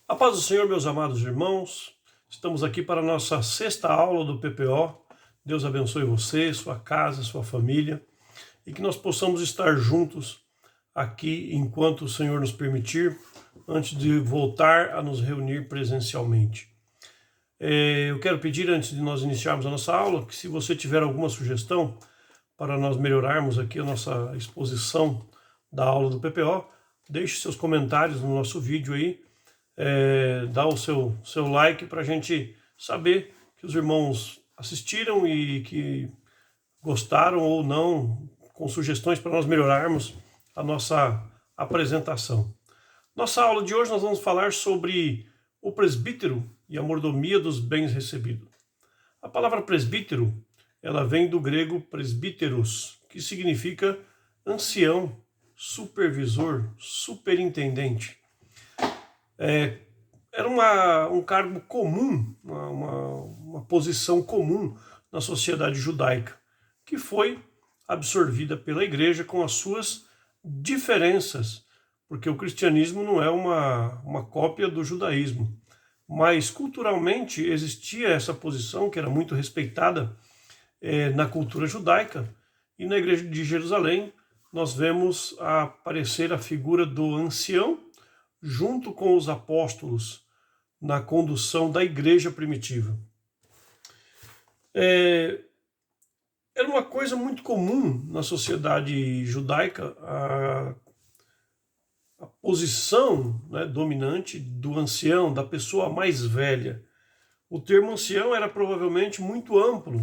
A paz do Senhor, meus amados irmãos, estamos aqui para a nossa sexta aula do PPO. Deus abençoe você, sua casa, sua família, e que nós possamos estar juntos aqui enquanto o Senhor nos permitir, antes de voltar a nos reunir presencialmente. Eu quero pedir, antes de nós iniciarmos a nossa aula, que se você tiver alguma sugestão para nós melhorarmos aqui a nossa exposição da aula do PPO, deixe seus comentários no nosso vídeo aí, dá o seu like para a gente saber que os irmãos assistiram e que gostaram ou não, com sugestões para nós melhorarmos a nossa apresentação. Nossa aula de hoje nós vamos falar sobre o presbítero e a mordomia dos bens recebidos. A palavra presbítero, ela vem do grego presbíteros, que significa ancião, supervisor, superintendente. Era um cargo comum, uma posição comum na sociedade judaica, que foi absorvida pela igreja com as suas diferenças, porque o cristianismo não é uma cópia do judaísmo, mas culturalmente existia essa posição que era muito respeitada na cultura judaica, e na igreja de Jerusalém nós vemos aparecer a figura do ancião junto com os apóstolos na condução da igreja primitiva. Era uma coisa muito comum na sociedade judaica a posição, né, dominante do ancião, da pessoa mais velha. O termo ancião era provavelmente muito amplo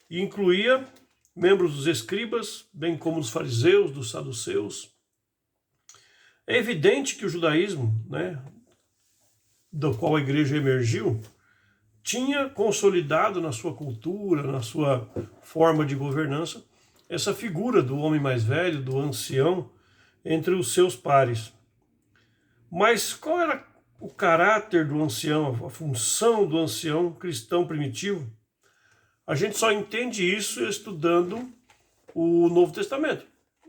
e incluía membros dos escribas, bem como dos fariseus, dos saduceus. É evidente que o judaísmo, né, do qual a igreja emergiu, tinha consolidado na sua cultura, na sua forma de governança, essa figura do homem mais velho, do ancião, entre os seus pares. Mas qual era o caráter do ancião, a função do ancião cristão primitivo? A gente só entende isso estudando o Novo Testamento.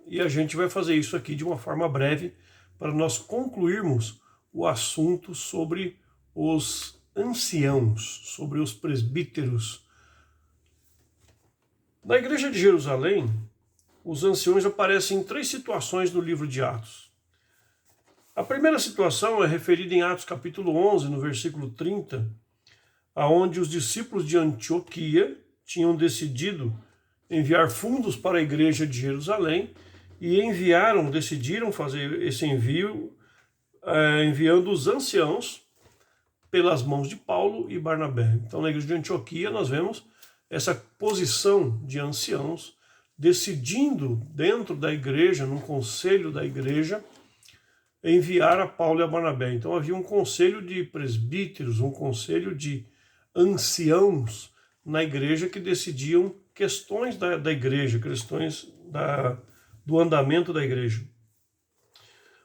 E a gente vai fazer isso aqui de uma forma breve para nós concluirmos o assunto sobre os anciãos, sobre os presbíteros. Na igreja de Jerusalém, os anciões aparecem em 3 situações no livro de Atos. A primeira situação é referida em Atos capítulo 11, no versículo 30, aonde os discípulos de Antioquia tinham decidido enviar fundos para a igreja de Jerusalém e decidiram fazer esse envio, enviando os anciãos pelas mãos de Paulo e Barnabé. Então, na igreja de Antioquia, nós vemos essa posição de anciãos decidindo dentro da igreja, no conselho da igreja, enviar a Paulo e a Barnabé. Então, havia um conselho de presbíteros, um conselho de anciãos na igreja que decidiam questões da igreja, questões do andamento da igreja.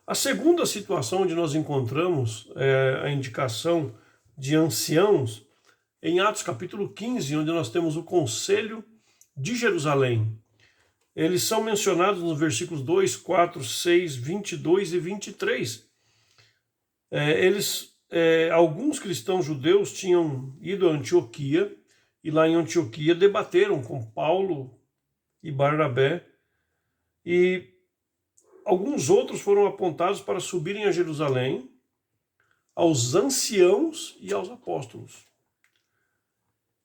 A segunda situação onde nós encontramos a indicação de anciãos em Atos capítulo 15, onde nós temos o Conselho de Jerusalém. Eles são mencionados nos versículos 2, 4, 6, 22 e 23. Alguns cristãos judeus tinham ido a Antioquia e lá em Antioquia debateram com Paulo e Barnabé, e alguns outros foram apontados para subirem a Jerusalém, aos anciãos e aos apóstolos.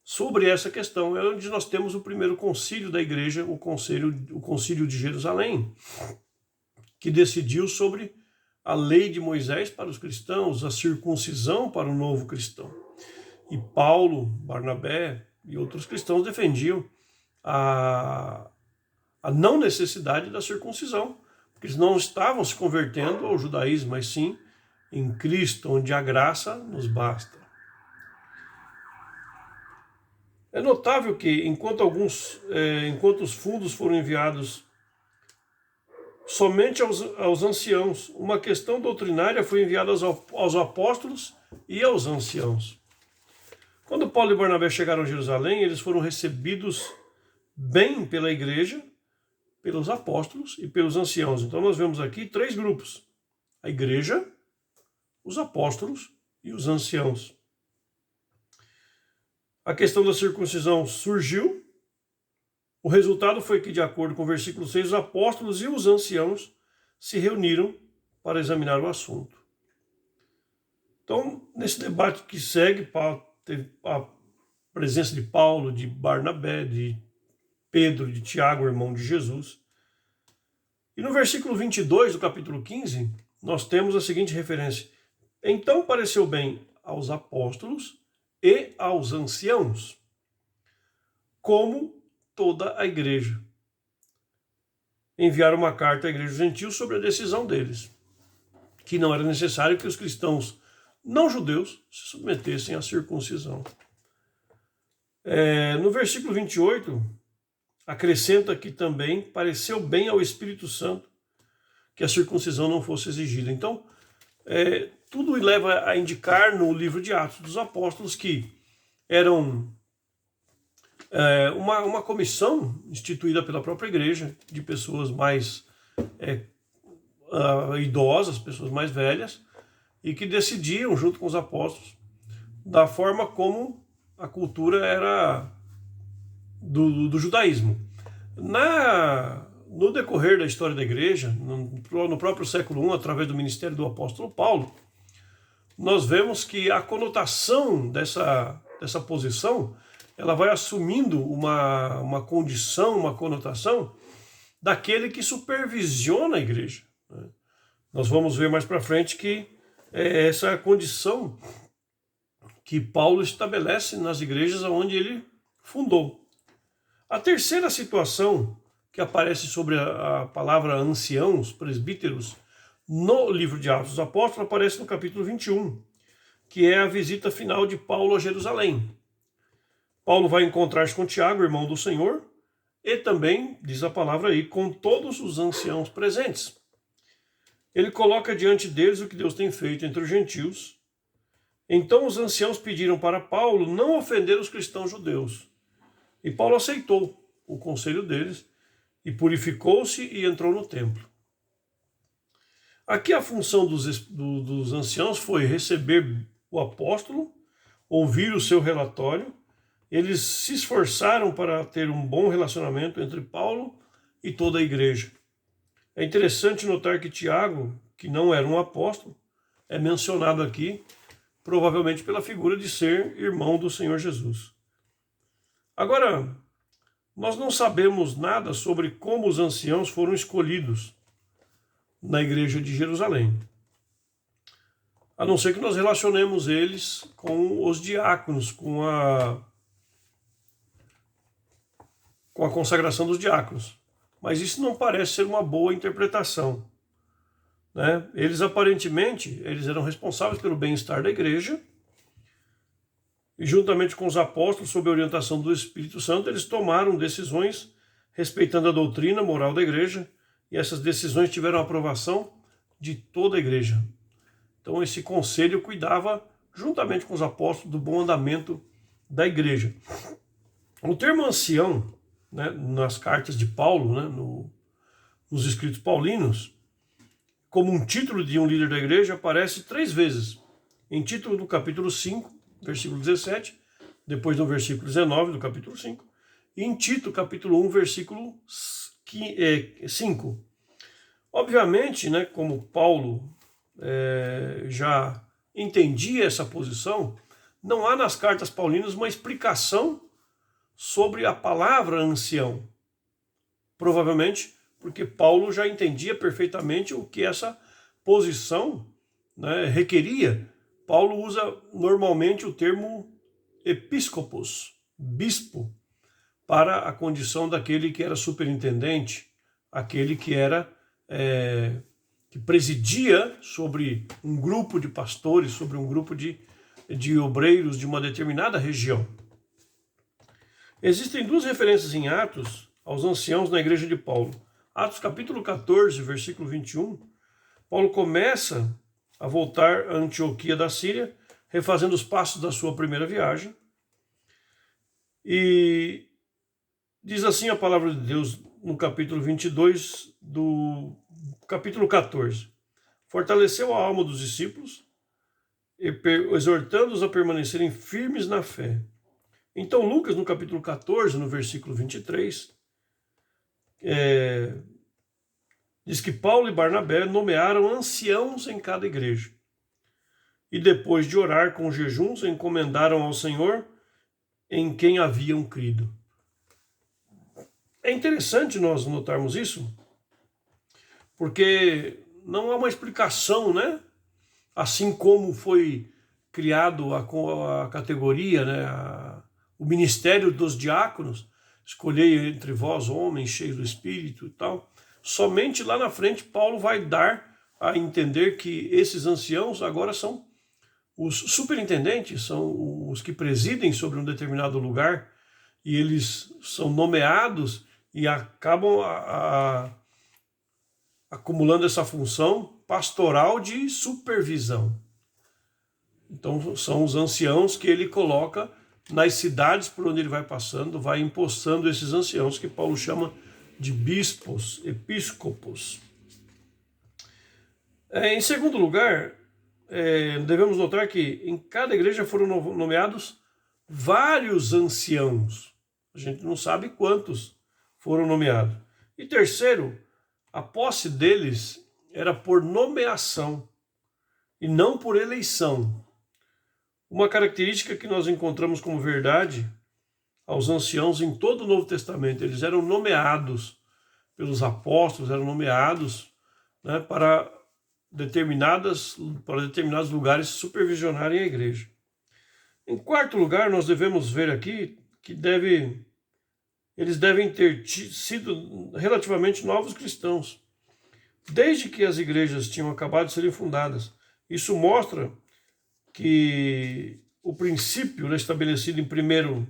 Sobre essa questão é onde nós temos o primeiro concílio da igreja, o concílio de Jerusalém, que decidiu sobre a lei de Moisés para os cristãos, a circuncisão para o novo cristão. E Paulo, Barnabé e outros cristãos defendiam a não necessidade da circuncisão, porque eles não estavam se convertendo ao judaísmo, mas sim em Cristo, onde a graça nos basta. É notável que, enquanto os fundos foram enviados somente aos anciãos, uma questão doutrinária foi enviada aos apóstolos e aos anciãos. Quando Paulo e Barnabé chegaram a Jerusalém, eles foram recebidos bem pela igreja, pelos apóstolos e pelos anciãos. Então nós vemos aqui 3 grupos: a igreja, os apóstolos e os anciãos. A questão da circuncisão surgiu. O resultado foi que, de acordo com o versículo 6, os apóstolos e os anciãos se reuniram para examinar o assunto. Então, nesse debate que segue, teve a presença de Paulo, de Barnabé, de Pedro, de Tiago, irmão de Jesus. E no versículo 22 do capítulo 15, nós temos a seguinte referência: então pareceu bem aos apóstolos e aos anciãos, como toda a igreja, enviar uma carta à igreja gentil sobre a decisão deles, que não era necessário que os cristãos não judeus se submetessem à circuncisão. No versículo 28, acrescenta que também pareceu bem ao Espírito Santo que a circuncisão não fosse exigida. Então, tudo leva a indicar no livro de Atos dos Apóstolos que eram uma comissão instituída pela própria igreja, de pessoas mais idosas, pessoas mais velhas, e que decidiam, junto com os apóstolos, da forma como a cultura era do judaísmo. No decorrer da história da igreja, no próprio século I, através do ministério do apóstolo Paulo, nós vemos que a conotação dessa posição, ela vai assumindo uma condição, uma conotação daquele que supervisiona a igreja. Nós vamos ver mais para frente que essa condição que Paulo estabelece nas igrejas onde ele fundou. A terceira situação que aparece sobre a palavra anciãos, presbíteros, no livro de Atos dos Apóstolos, aparece no capítulo 21, que é a visita final de Paulo a Jerusalém. Paulo vai encontrar-se com Tiago, irmão do Senhor, e também, diz a palavra aí, com todos os anciãos presentes. Ele coloca diante deles o que Deus tem feito entre os gentios. Então os anciãos pediram para Paulo não ofender os cristãos judeus. E Paulo aceitou o conselho deles e purificou-se e entrou no templo. Aqui a função dos anciãos foi receber o apóstolo, ouvir o seu relatório. Eles se esforçaram para ter um bom relacionamento entre Paulo e toda a igreja. É interessante notar que Tiago, que não era um apóstolo, é mencionado aqui, provavelmente pela figura de ser irmão do Senhor Jesus. Agora, nós não sabemos nada sobre como os anciãos foram escolhidos na igreja de Jerusalém, a não ser que nós relacionemos eles com os diáconos, com a consagração dos diáconos. Mas isso não parece ser uma boa interpretação, né? Eles aparentemente eram responsáveis pelo bem-estar da igreja, e juntamente com os apóstolos, sob a orientação do Espírito Santo, eles tomaram decisões respeitando a doutrina moral da igreja, e essas decisões tiveram a aprovação de toda a igreja. Então esse conselho cuidava, juntamente com os apóstolos, do bom andamento da igreja. O termo ancião, né, nas cartas de Paulo, né, nos escritos paulinos, como um título de um líder da igreja, aparece 3 vezes. Em título do capítulo 5, versículo 17, depois no versículo 19 do capítulo 5, e em Tito, capítulo 1, versículo 5. Obviamente, né, como Paulo já entendia essa posição, não há nas cartas paulinas uma explicação sobre a palavra ancião. Provavelmente porque Paulo já entendia perfeitamente o que essa posição, né, requeria. Paulo usa normalmente o termo episcopos, bispo, para a condição daquele que era superintendente, aquele que era que presidia sobre um grupo de pastores, sobre um grupo de obreiros de uma determinada região. Existem 2 referências em Atos aos anciãos na igreja de Paulo. Atos capítulo 14, versículo 21, Paulo começa a voltar a Antioquia da Síria, refazendo os passos da sua primeira viagem. E diz assim a palavra de Deus no capítulo 22 do capítulo 14. Fortaleceu a alma dos discípulos exortando-os a permanecerem firmes na fé. Então, Lucas, no capítulo 14, no versículo 23, diz que Paulo e Barnabé nomearam anciãos em cada igreja. E depois de orar com jejuns, encomendaram ao Senhor em quem haviam crido. É interessante nós notarmos isso, porque não há uma explicação, né? Assim como foi criado a categoria, né? O ministério dos diáconos, escolhei entre vós homens cheios do Espírito e tal. Somente lá na frente Paulo vai dar a entender que esses anciãos agora são os superintendentes, são os que presidem sobre um determinado lugar, e eles são nomeados e acabam acumulando essa função pastoral de supervisão. Então são os anciãos que ele coloca nas cidades por onde ele vai passando, vai empossando esses anciãos que Paulo chama de bispos, episcopos. Em segundo lugar, devemos notar que em cada igreja foram nomeados vários anciãos. A gente não sabe quantos foram nomeados. E terceiro, a posse deles era por nomeação e não por eleição. Uma característica que nós encontramos como verdade aos anciãos em todo o Novo Testamento. Eles eram nomeados pelos apóstolos, eram nomeados, né, para determinados lugares supervisionarem a igreja. Em quarto lugar, nós devemos ver aqui que eles devem ter sido relativamente novos cristãos, desde que as igrejas tinham acabado de serem fundadas. Isso mostra que o princípio estabelecido em 1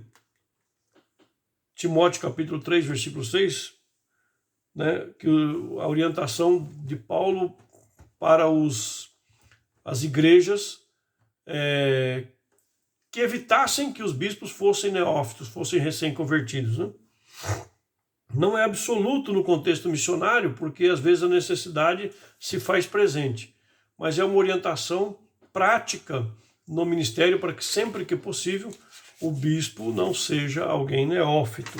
Timóteo capítulo 3, versículo 6, né, que a orientação de Paulo para as igrejas que evitassem que os bispos fossem neófitos, fossem recém-convertidos. Né? Não é absoluto no contexto missionário, porque às vezes a necessidade se faz presente, mas é uma orientação prática no ministério para que sempre que possível o bispo não seja alguém neófito.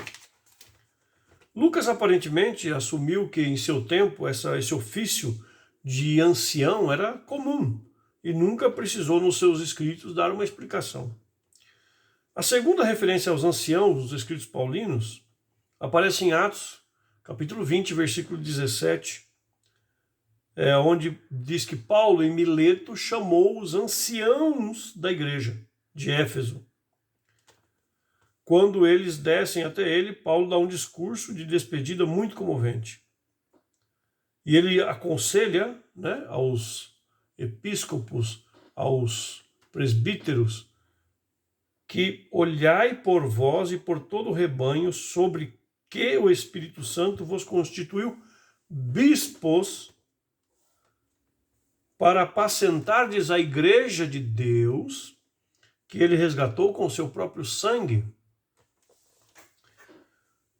Lucas aparentemente assumiu que em seu tempo esse ofício de ancião era comum e nunca precisou nos seus escritos dar uma explicação. A segunda referência aos anciãos dos escritos paulinos aparece em Atos, capítulo 20, versículo 17, onde diz que Paulo, em Mileto, chamou os anciãos da igreja de Éfeso. Quando eles descem até ele, Paulo dá um discurso de despedida muito comovente. E ele aconselha, né, aos episcopos, aos presbíteros, que olhai por vós e por todo o rebanho sobre que o Espírito Santo vos constituiu bispos para apacentardes a igreja de Deus, que ele resgatou com seu próprio sangue.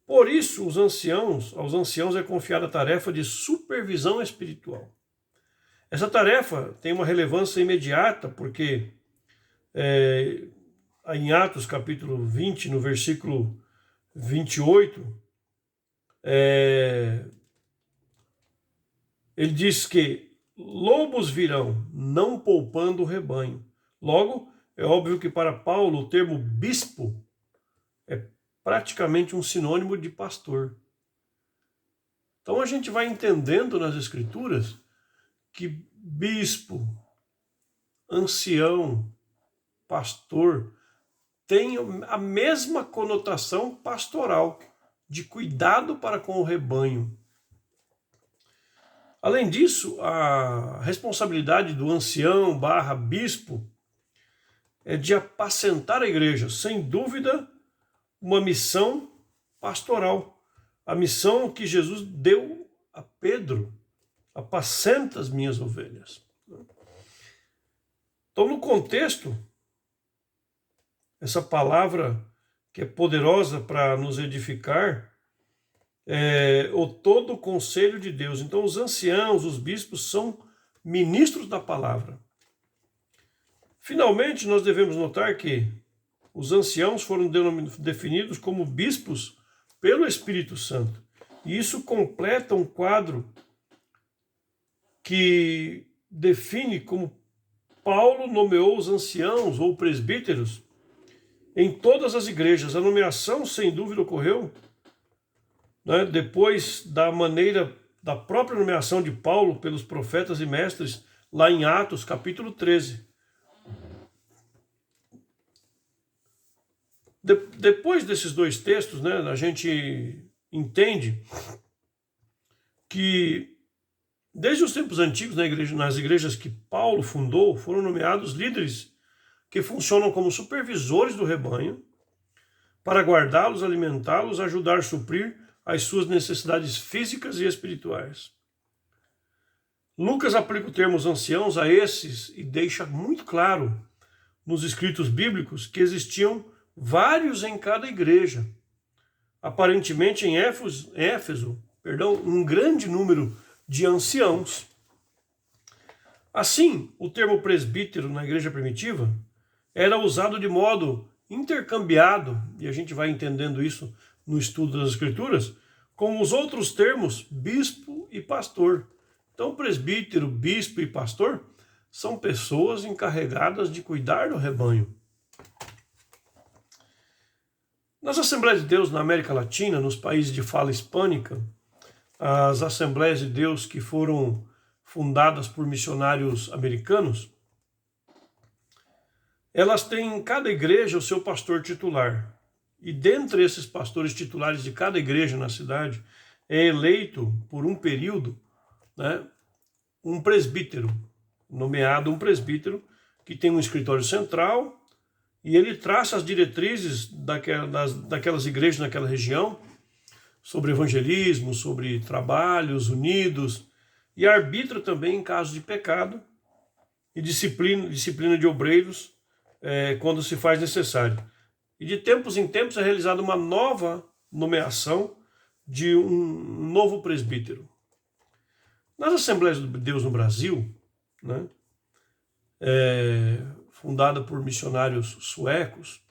Por isso, aos anciãos é confiada a tarefa de supervisão espiritual. Essa tarefa tem uma relevância imediata, porque em Atos capítulo 20, no versículo 28, ele diz que lobos virão, não poupando o rebanho. Logo, é óbvio que para Paulo o termo bispo é praticamente um sinônimo de pastor. Então a gente vai entendendo nas Escrituras que bispo, ancião, pastor tem a mesma conotação pastoral, de cuidado para com o rebanho. Além disso, a responsabilidade do ancião / bispo é de apacentar a igreja, sem dúvida, uma missão pastoral. A missão que Jesus deu a Pedro: apacenta as minhas ovelhas. Então, no contexto, essa palavra que é poderosa para nos edificar é o todo o conselho de Deus. Então, os anciãos, os bispos, são ministros da palavra. Finalmente, nós devemos notar que os anciãos foram definidos como bispos pelo Espírito Santo. E isso completa um quadro que define como Paulo nomeou os anciãos ou presbíteros em todas as igrejas. A nomeação, sem dúvida, ocorreu, né, depois da própria nomeação de Paulo pelos profetas e mestres, lá em Atos, capítulo 13. Depois desses dois textos, né, a gente entende que, desde os tempos antigos, nas igrejas que Paulo fundou, foram nomeados líderes que funcionam como supervisores do rebanho para guardá-los, alimentá-los, ajudar a suprir as suas necessidades físicas e espirituais. Lucas aplica o termo anciãos a esses e deixa muito claro nos escritos bíblicos que existiam vários em cada igreja. Aparentemente em Éfeso, um grande número de anciãos. Assim, o termo presbítero na igreja primitiva era usado de modo intercambiado, e a gente vai entendendo isso no estudo das Escrituras, com os outros termos bispo e pastor. Então, presbítero, bispo e pastor são pessoas encarregadas de cuidar do rebanho. Nas Assembleias de Deus na América Latina, nos países de fala hispânica, as Assembleias de Deus que foram fundadas por missionários americanos, elas têm em cada igreja o seu pastor titular. E dentre esses pastores titulares de cada igreja na cidade, é eleito por um período, né, um presbítero, nomeado um presbítero, que tem um escritório central, e ele traça as diretrizes daquelas igrejas naquela região, sobre evangelismo, sobre trabalhos unidos, e arbitra também em casos de pecado e disciplina de obreiros quando se faz necessário. E de tempos em tempos é realizada uma nova nomeação de um novo presbítero. Nas Assembleias de Deus no Brasil, né, fundada por missionários suecos,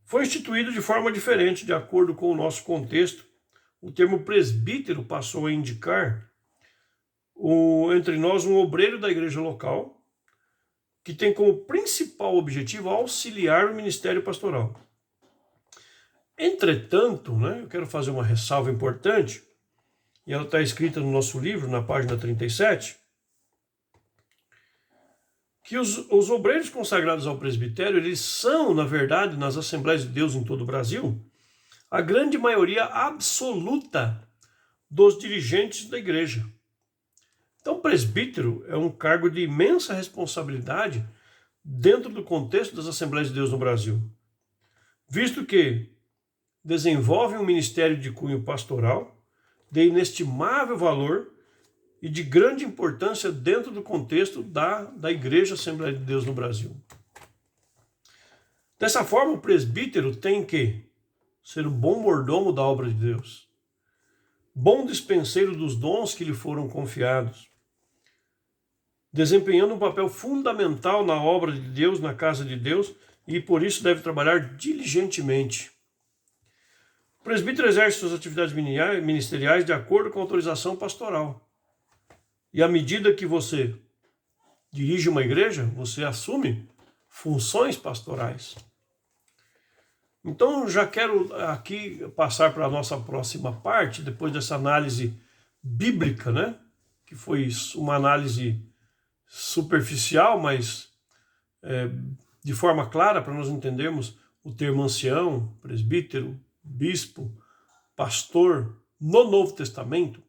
foi instituído de forma diferente, de acordo com o nosso contexto. O termo presbítero passou a indicar entre nós um obreiro da igreja local, que tem como principal objetivo auxiliar o ministério pastoral. Entretanto, né, eu quero fazer uma ressalva importante, e ela está escrita no nosso livro, na página 37, que os obreiros consagrados ao presbitério, eles são, na verdade, nas Assembleias de Deus em todo o Brasil, a grande maioria absoluta dos dirigentes da igreja. Então, presbítero é um cargo de imensa responsabilidade dentro do contexto das Assembleias de Deus no Brasil, visto que desenvolve um ministério de cunho pastoral de inestimável valor e de grande importância dentro do contexto da Igreja Assembleia de Deus no Brasil. Dessa forma, o presbítero tem que ser um bom mordomo da obra de Deus, bom dispenseiro dos dons que lhe foram confiados, desempenhando um papel fundamental na obra de Deus, na casa de Deus, e por isso deve trabalhar diligentemente. O presbítero exerce suas atividades ministeriais de acordo com a autorização pastoral. E à medida que você dirige uma igreja, você assume funções pastorais. Então, já quero aqui passar para a nossa próxima parte, depois dessa análise bíblica, né? Que foi uma análise superficial, mas de forma clara para nós entendermos o termo ancião, presbítero, bispo, pastor no Novo Testamento.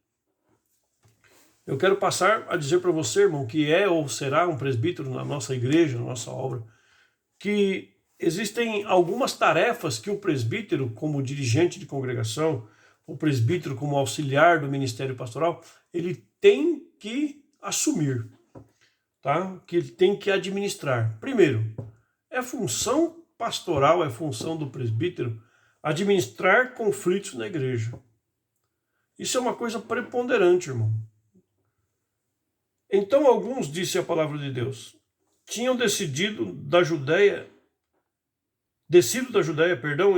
Eu quero passar a dizer para você, irmão, que é ou será um presbítero na nossa igreja, na nossa obra, que existem algumas tarefas que o presbítero, como dirigente de congregação, o presbítero como auxiliar do ministério pastoral, ele tem que assumir, tá? Que ele tem que administrar. Primeiro, é função pastoral, é função do presbítero administrar conflitos na igreja. Isso é uma coisa preponderante, irmão. Então alguns, disse a palavra de Deus, tinham descido da Judéia,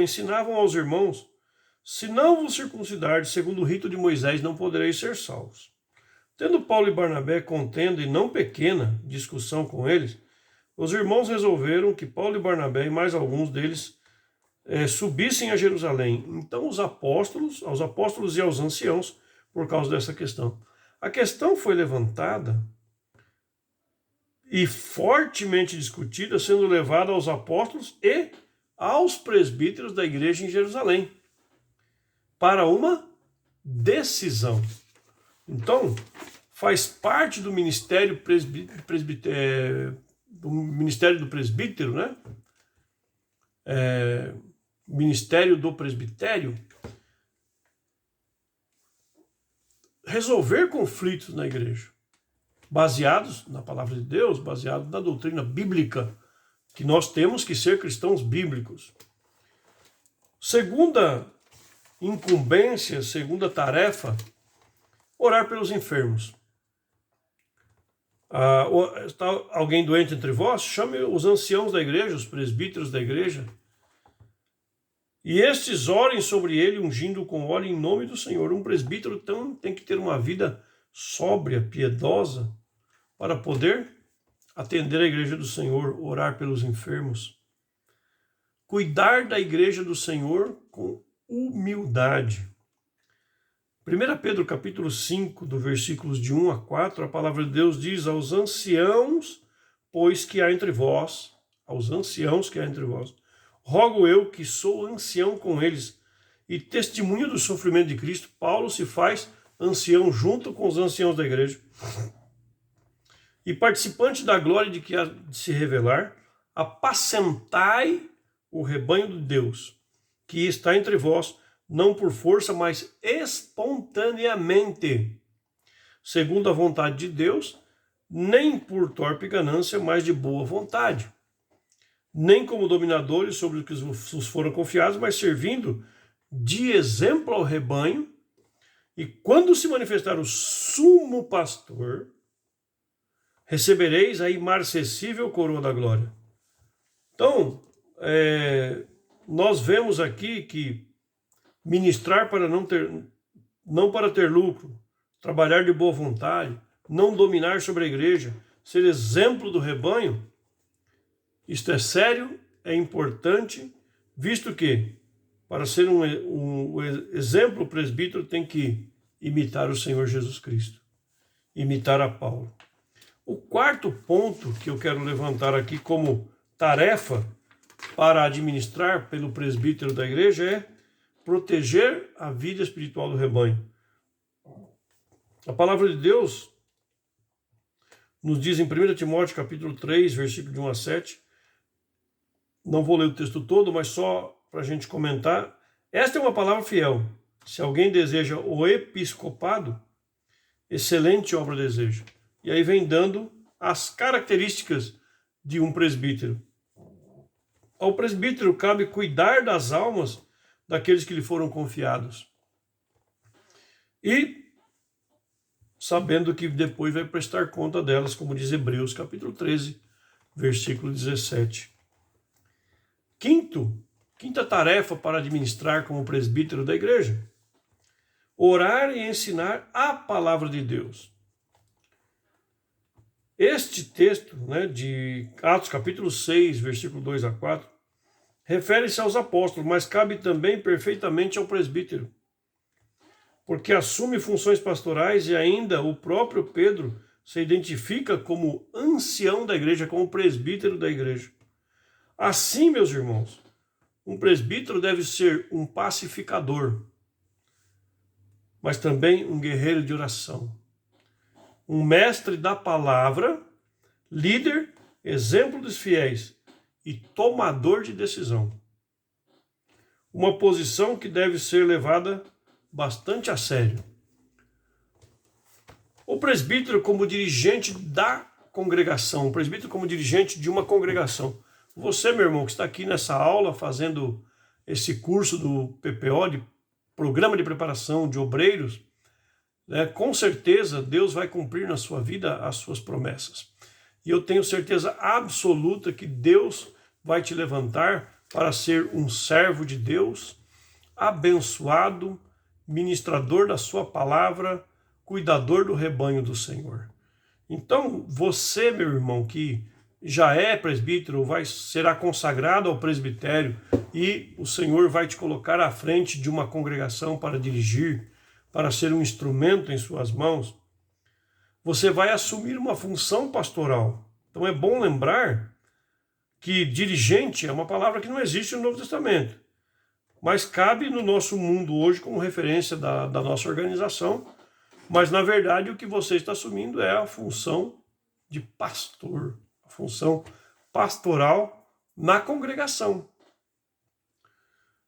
ensinavam aos irmãos: se não vos circuncidardes segundo o rito de Moisés, não podereis ser salvos. Tendo Paulo e Barnabé contenda e não pequena discussão com eles, os irmãos resolveram que Paulo e Barnabé e mais alguns deles subissem a Jerusalém. Então aos apóstolos e aos anciãos, por causa dessa questão. A questão foi levantada e fortemente discutida, sendo levada aos apóstolos e aos presbíteros da igreja em Jerusalém, para uma decisão. Então, faz parte do ministério do presbítero, né? Ministério do presbitério, resolver conflitos na igreja, baseados na palavra de Deus, baseados na doutrina bíblica, que nós temos que ser cristãos bíblicos. Segunda incumbência, segunda tarefa, orar pelos enfermos. Está alguém doente entre vós? Chame os anciãos da igreja, os presbíteros da igreja, e estes orem sobre ele, ungindo com óleo em nome do Senhor. Um presbítero tem que ter uma vida sóbria, piedosa, para poder atender a igreja do Senhor, orar pelos enfermos. Cuidar da igreja do Senhor com humildade. 1 Pedro capítulo 5, do versículos de 1 a 4, a palavra de Deus diz: aos anciãos, pois que há entre vós, rogo eu, que sou ancião com eles, e testemunho do sofrimento de Cristo. Paulo se faz ancião junto com os anciãos da igreja. E participante da glória de que há de se revelar, apacentai o rebanho de Deus, que está entre vós, não por força, mas espontaneamente, segundo a vontade de Deus, nem por torpe ganância, mas de boa vontade. Nem como dominadores sobre os que vos foram confiados, mas servindo de exemplo ao rebanho. E quando se manifestar o sumo pastor, recebereis a imarcessível coroa da glória. Então, nós vemos aqui que ministrar não para ter lucro, trabalhar de boa vontade, não dominar sobre a igreja, ser exemplo do rebanho, isto é sério, é importante, visto que, para ser um exemplo, o presbítero tem que imitar o Senhor Jesus Cristo, imitar a Paulo. O quarto ponto que eu quero levantar aqui como tarefa para administrar pelo presbítero da igreja é proteger a vida espiritual do rebanho. A palavra de Deus nos diz em 1 Timóteo capítulo 3, versículo de 1 a 7, não vou ler o texto todo, mas só para a gente comentar. Esta é uma palavra fiel. Se alguém deseja o episcopado, excelente obra deseja. E aí vem dando as características de um presbítero. Ao presbítero cabe cuidar das almas daqueles que lhe foram confiados. E sabendo que depois vai prestar conta delas, como diz Hebreus capítulo 13, versículo 17. Quinta tarefa para administrar como presbítero da igreja: orar e ensinar a palavra de Deus. Este texto, de Atos capítulo 6, versículo 2 a 4, refere-se aos apóstolos, mas cabe também perfeitamente ao presbítero, porque assume funções pastorais e ainda o próprio Pedro se identifica como ancião da igreja, como presbítero da igreja. Assim, meus irmãos, um presbítero deve ser um pacificador, mas também um guerreiro de oração, um mestre da palavra, líder, exemplo dos fiéis e tomador de decisão. Uma posição que deve ser levada bastante a sério. O presbítero como dirigente da congregação, o presbítero como dirigente de uma congregação. Você, meu irmão, que está aqui nessa aula fazendo esse curso do PPO, de Programa de Preparação de Obreiros, com certeza Deus vai cumprir na sua vida as suas promessas. e eu tenho certeza absoluta que Deus vai te levantar para ser um servo de Deus, abençoado, ministrador da sua palavra, cuidador do rebanho do Senhor. Então, você, meu irmão, que já é presbítero, será consagrado ao presbitério e o Senhor vai te colocar à frente de uma congregação para dirigir, para ser um instrumento em suas mãos, você vai assumir uma função pastoral. Então é bom lembrar que dirigente é uma palavra que não existe no Novo Testamento, mas cabe no nosso mundo hoje como referência da nossa organização, mas na verdade o que você está assumindo é a função de pastor, a função pastoral na congregação.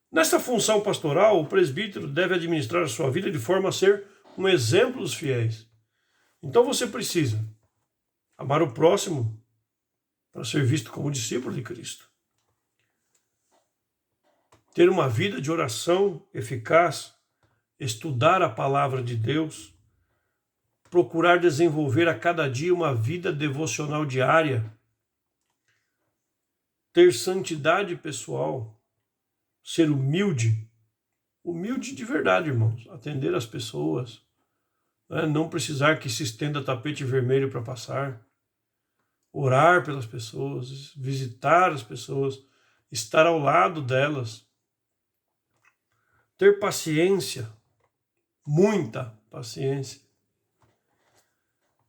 Nesta função pastoral, o presbítero deve administrar a sua vida de forma a ser um exemplo dos fiéis. Então você precisa amar o próximo para ser visto como discípulo de Cristo. Ter uma vida de oração eficaz, estudar a palavra de Deus, procurar desenvolver a cada dia uma vida devocional diária, ter santidade pessoal, ser humilde de verdade, irmãos, atender as pessoas, não precisar que se estenda tapete vermelho para passar, orar pelas pessoas, visitar as pessoas, estar ao lado delas, ter paciência, muita paciência,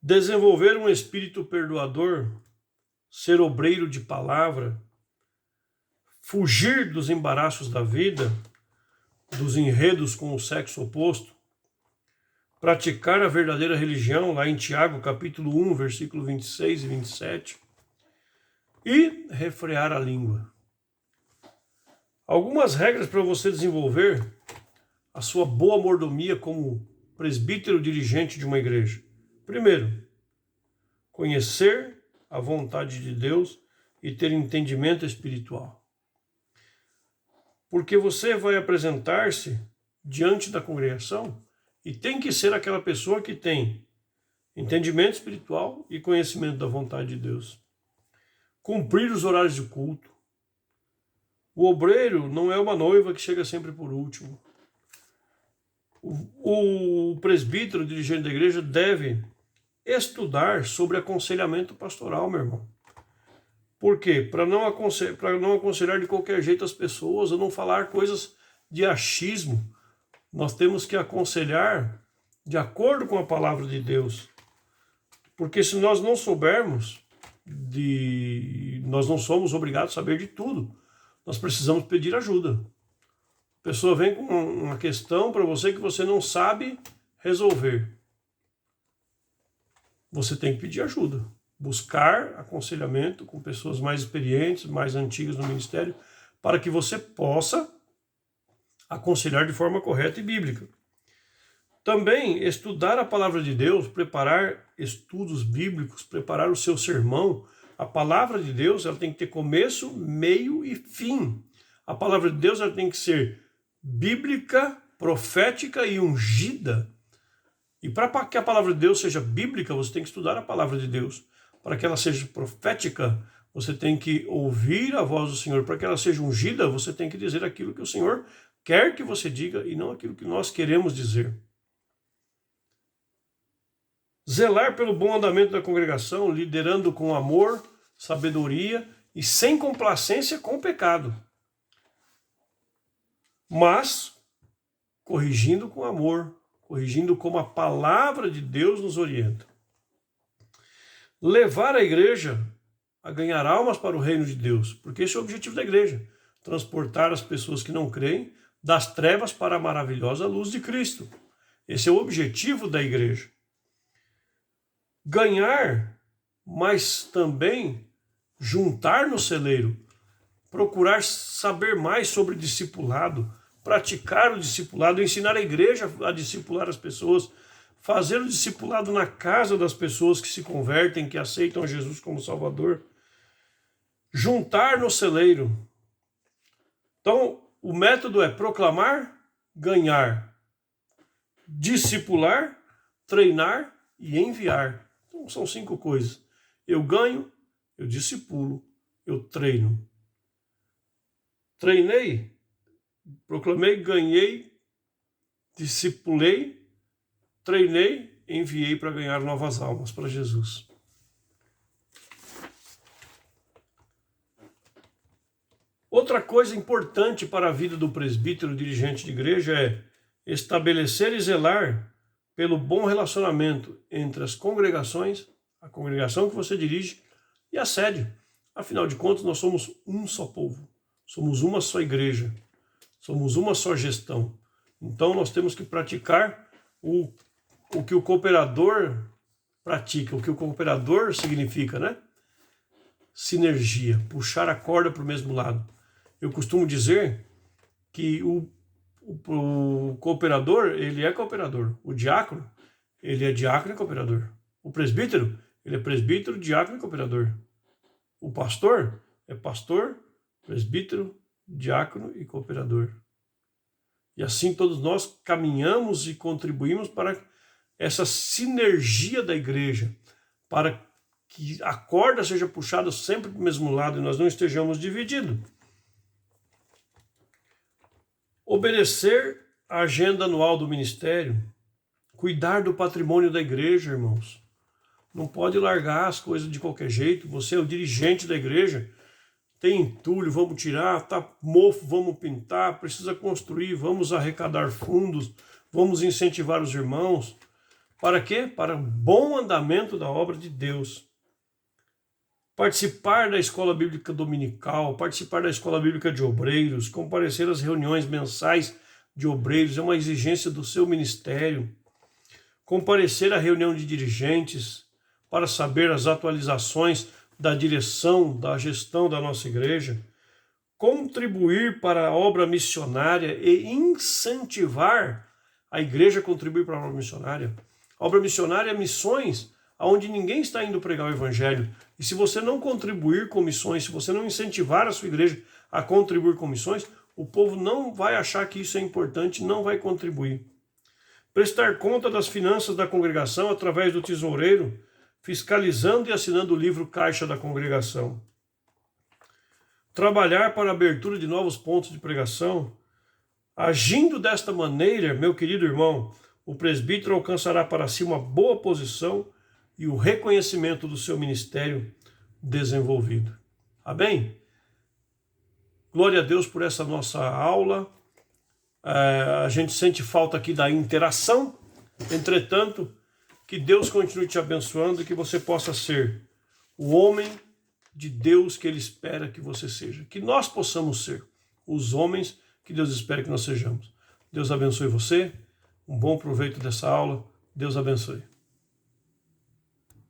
desenvolver um espírito perdoador, ser obreiro de palavra, fugir dos embaraços da vida, dos enredos com o sexo oposto, praticar a verdadeira religião, lá em Tiago, capítulo 1, versículo 26 e 27, e refrear a língua. Algumas regras para você desenvolver a sua boa mordomia como presbítero dirigente de uma igreja. Primeiro, conhecer a vontade de Deus e ter entendimento espiritual. Porque você vai apresentar-se diante da congregação e tem que ser aquela pessoa que tem entendimento espiritual e conhecimento da vontade de Deus. Cumprir os horários de culto. O obreiro não é uma noiva que chega sempre por último. O presbítero, dirigente da igreja, deve estudar sobre aconselhamento pastoral, meu irmão. Por quê? Para não aconselhar de qualquer jeito as pessoas, ou não falar coisas de achismo. Nós temos que aconselhar de acordo com a palavra de Deus. Porque se nós não soubermos, nós não somos obrigados a saber de tudo. Nós precisamos pedir ajuda. A pessoa vem com uma questão para você que você não sabe resolver. Você tem que pedir ajuda. Buscar aconselhamento com pessoas mais experientes, mais antigas no ministério, para que você possa aconselhar de forma correta e bíblica. Também estudar a palavra de Deus, preparar estudos bíblicos, preparar o seu sermão. A palavra de Deus, ela tem que ter começo, meio e fim. A palavra de Deus, ela tem que ser bíblica, profética e ungida. E para que a palavra de Deus seja bíblica, você tem que estudar a palavra de Deus. Para que ela seja profética, você tem que ouvir a voz do Senhor. Para que ela seja ungida, você tem que dizer aquilo que o Senhor quer que você diga e não aquilo que nós queremos dizer. Zelar pelo bom andamento da congregação, liderando com amor, sabedoria e sem complacência com o pecado. Mas corrigindo com amor, corrigindo como a palavra de Deus nos orienta. Levar a igreja a ganhar almas para o reino de Deus, porque esse é o objetivo da igreja, transportar as pessoas que não creem das trevas para a maravilhosa luz de Cristo. Esse é o objetivo da igreja. Ganhar, mas também juntar no celeiro, procurar saber mais sobre discipulado, praticar o discipulado, ensinar a igreja a discipular as pessoas, fazer o discipulado na casa das pessoas que se convertem, que aceitam Jesus como Salvador. Juntar no celeiro. Então, o método é proclamar, ganhar, discipular, treinar e enviar. Então, são 5 coisas. Eu ganho, eu discipulo, eu treino. Treinei, proclamei, ganhei, discipulei, treinei, enviei para ganhar novas almas para Jesus. Outra coisa importante para a vida do presbítero dirigente de igreja é estabelecer e zelar pelo bom relacionamento entre as congregações, a congregação que você dirige e a sede. Afinal de contas, nós somos um só povo, somos uma só igreja, somos uma só gestão. Então nós temos que praticar o que o cooperador pratica, o que o cooperador significa, né? Sinergia, puxar a corda para o mesmo lado. Eu costumo dizer que o cooperador, ele é cooperador. O diácono, ele é diácono e cooperador. O presbítero, ele é presbítero, diácono e cooperador. O pastor é pastor, presbítero, diácono e cooperador. E assim todos nós caminhamos e contribuímos para essa sinergia da igreja, para que a corda seja puxada sempre para o mesmo lado e nós não estejamos divididos. Obedecer a agenda anual do ministério, cuidar do patrimônio da igreja, irmãos. Não pode largar as coisas de qualquer jeito. Você é o dirigente da igreja, tem entulho, vamos tirar, tá mofo, vamos pintar, precisa construir, vamos arrecadar fundos, vamos incentivar os irmãos. Para quê? Para o bom andamento da obra de Deus. Participar da escola bíblica dominical, participar da escola bíblica de obreiros, comparecer às reuniões mensais de obreiros é uma exigência do seu ministério. Comparecer à reunião de dirigentes para saber as atualizações da direção, da gestão da nossa igreja. Contribuir para a obra missionária e incentivar a igreja a contribuir para a obra missionária. A obra missionária é missões, onde ninguém está indo pregar o evangelho. E se você não contribuir com missões, se você não incentivar a sua igreja a contribuir com missões, o povo não vai achar que isso é importante, não vai contribuir. Prestar conta das finanças da congregação através do tesoureiro, fiscalizando e assinando o livro Caixa da Congregação. Trabalhar para a abertura de novos pontos de pregação. Agindo desta maneira, meu querido irmão, o presbítero alcançará para si uma boa posição e o reconhecimento do seu ministério desenvolvido. Amém? Glória a Deus por essa nossa aula. A gente sente falta aqui da interação. Entretanto, que Deus continue te abençoando e que você possa ser o homem de Deus que Ele espera que você seja. Que nós possamos ser os homens que Deus espera que nós sejamos. Deus abençoe você. Um bom proveito dessa aula. Deus abençoe.